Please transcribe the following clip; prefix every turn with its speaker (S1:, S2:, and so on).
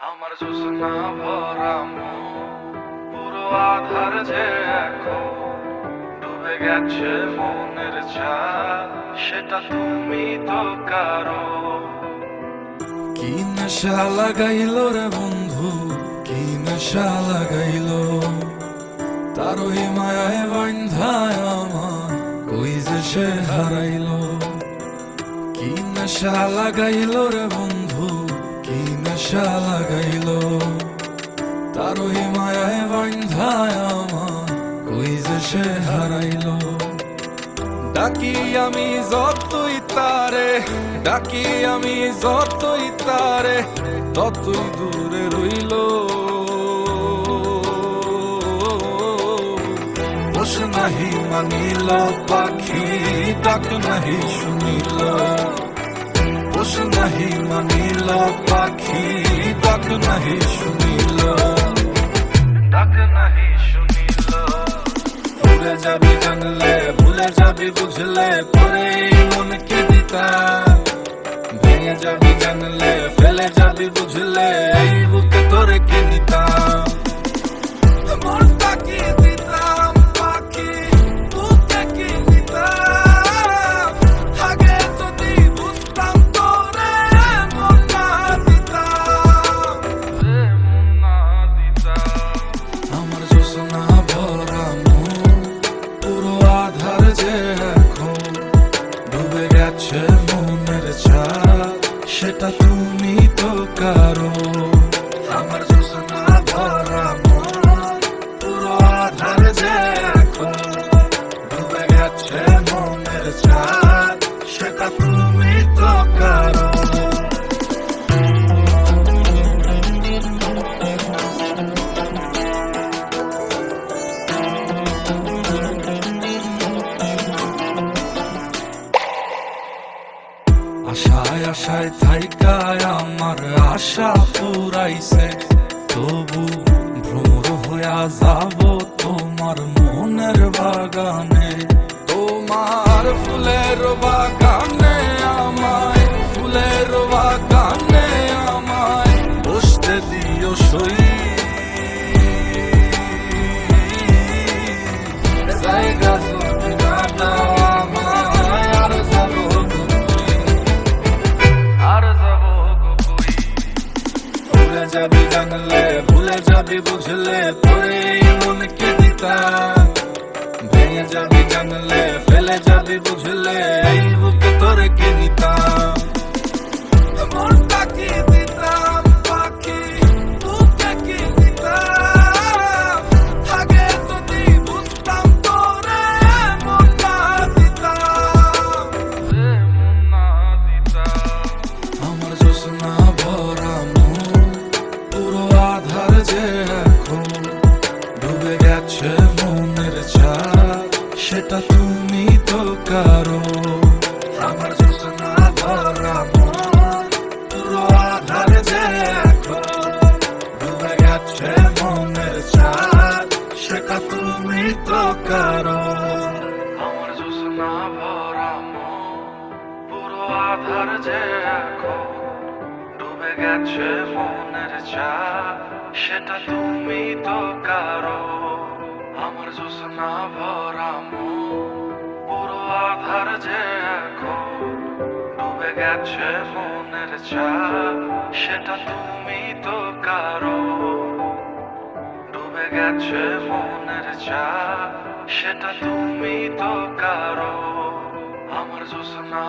S1: আমার জোছনা ভরা মন পুরো আধার যে এখন ডুবে গেছে মনের ছায়া, সেটা তুমি তো কারো।
S2: কি নেশা লাগাইল রে বন্ধু, কি নেশা লাগাইল, তার ওই মায়ায় বান্ধায় আমার কই যে সে হারাইল। কি নেশা লাগাইল রে বন্ধু, কি নেশা লাগাইল, তার ওই মায়ায় বান্ধায় আমার কই যে সে হারাইল। ডাকি আমি যতই তারে, ডাকি আমি যতই তারে, ততই দূরে রইল। পোষ নাহি মানিল পাখি, ডাক নাহি শুনিল। পোষ নাহি মানিল পাখি, ডাক নাহি শুনিল।
S1: ডাক নাহি শুনিল।
S2: ভুলে যাবি জানলে, ভুলে যাবি বুঝলে, পরে মনকে দিতা। ভেঙে যাবি জানলে, ফেলে যাবি বুঝলে, এই বুকে তোরে কি নিতাম। মনটা কি দিতাম পাখি, বুকে কি নিতাম। আগে যদি বুঝতাম তোরে মন না দিতাম।
S1: মন না দিতা।
S2: আমার জোছনা ভরা মন পুরো আধার যে এখন ডুবে গেছে মনের ছায়া, সেটা তুমি তো কারো। আমার জোছনা ভরা মন পুরো আধার যে এখন ডুবে গেছে মনের ছায়া, সেটা তুমি তো কারো। আশায় আশায় থাইকায় আমার আশা ফুরাইছে, তবু ভ্রমর হইয়া যাব তোমার মনের বাগানে। তোমার ফুলের বাগানে আমায়, ফুলের বাগানে আমায় বসতে দিও সই। জায়গা যদি না দাও আমায়, আর যাবো
S1: আর যাব গো কই।
S2: ভুলে যাবি জানলে, ভুলে যাবি বুঝলে, তোরে মনকে দিতাম। ভেঙে যাবি জানলে, ফেলে যাবি বুঝলে, এই বুকে তোরে কি নিতাম। মনটা কি দিতাম পাখি, বুকে কি নিতাম। আগে যদি বুঝতাম তোরে মন না দিতাম।
S1: মন না দিতা।
S2: আমার জোছনা ভরা মন পুরো আধার যে এখন ডুবে গেছে মনের ছায়া, সেটা তুমি তো কারো। আমার জোছনা ভরা মন পুরো আধার যে এখন ডুবে গেছে মনের ছায়া, সেটা তুমি তো কারো।
S1: আমার জোছনা ভরা মন পুরো আধার যে এখন ডুবে গেছে মনের ছায়া, সেটা তুমি তো কারো। আমার জোছনা ভরা মন পুরো আধার যে এখন ডুবে গেছে মনের ছায়া, সেটা তুমি তো কারো। ডুবে গেছে মনের ছায়া, সেটা তুমি তো কারো। আমার জোছনা